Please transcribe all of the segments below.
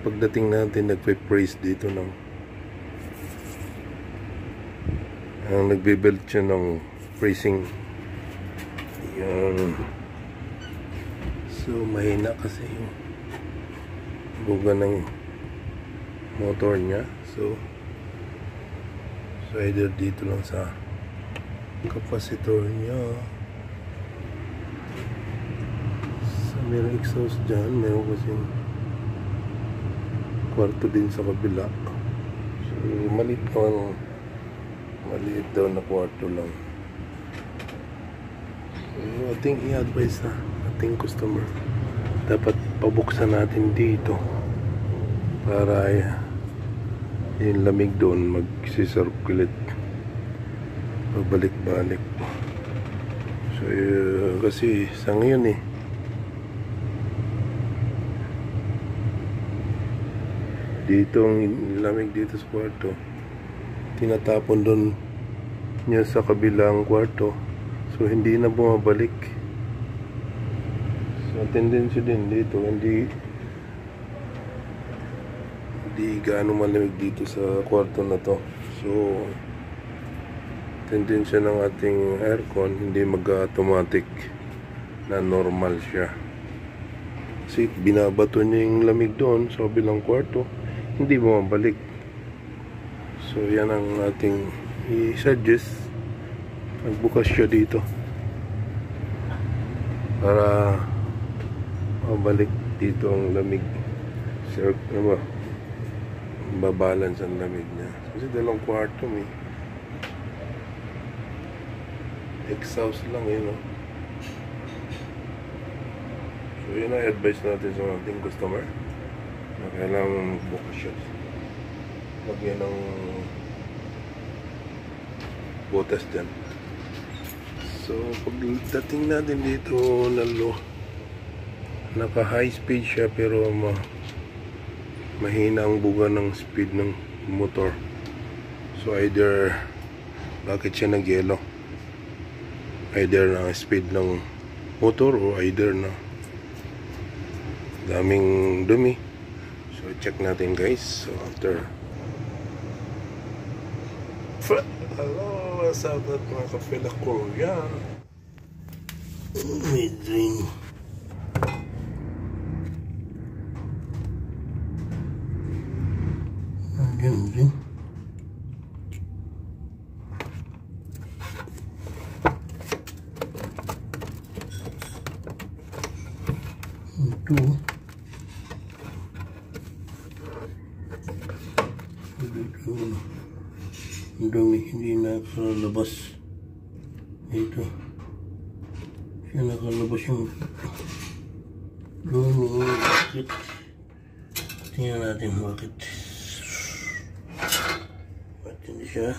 pagdating natin, nagpe-praise dito ng nagbe-belt siya ng praising. Yan. So mahina kasi yung buga ng motor niya. So either dito lang sa capacitor niya. So mayroong exhaust dyan, mayroong kasing kwarto din sa kabila. So maliit daw na kwarto lang. So ating i-advise na ating customer, dapat pabuksan natin dito para yung lamig doon mag-circulate, pabalik-balik. So kasi sa ngayon dito ang lamig dito sa kwarto, tinatapon doon niya sa kabilang kwarto, so hindi na bumabalik. So tendency din dito, hindi gaano malamig dito sa kwarto na to. So tendency ng ating aircon, hindi mag-automatic na normal siya, kasi binabato niya yung lamig doon sa kabilang kwarto, hindi bumabalik. So yan ang ating i-suggest, magbukas siya dito para mabalik dito ang lamig, babalance ang lamig niya. Kasi dalawang kwarto may exhaust lang yun, no? So yun ang advice natin sa ating customer, na kailangan magbukas siya, lagyan ng butas dyan. So pagdating natin dito, naka high speed siya, pero mahina ang buga ng speed ng motor. So either, bakit siya nag-yellow? Either na speed ng motor o either na daming dumi. So check natin guys. So after, hello, what's up mga kapila ko yan, may drink. Again, ito ang dami, hindi nakalabas dito. Siya nakalabas yung dumi. Bakit? Tingnan natin bakit hindi siya.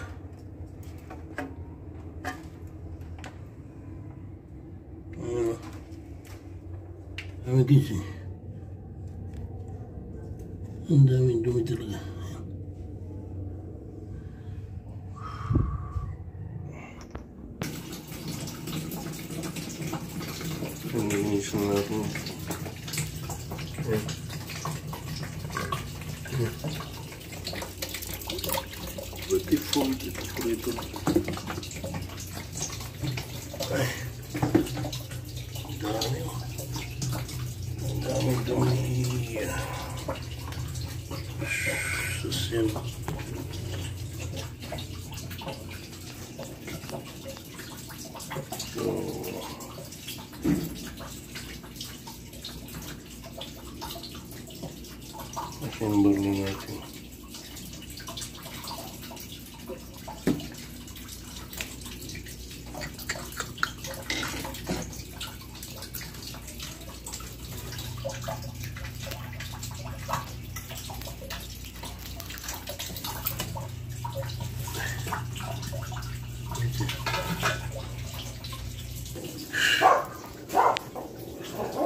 Ang gising, ang daming dumi talaga. Ang linisin natin. Beautiful ito. Ay, dami oh. Dami. Susin. So assemble natin.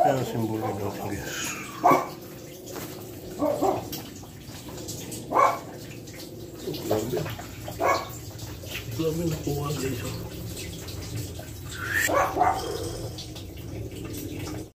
Ayan ang simbolo natin guys. Grabe nakuha guys.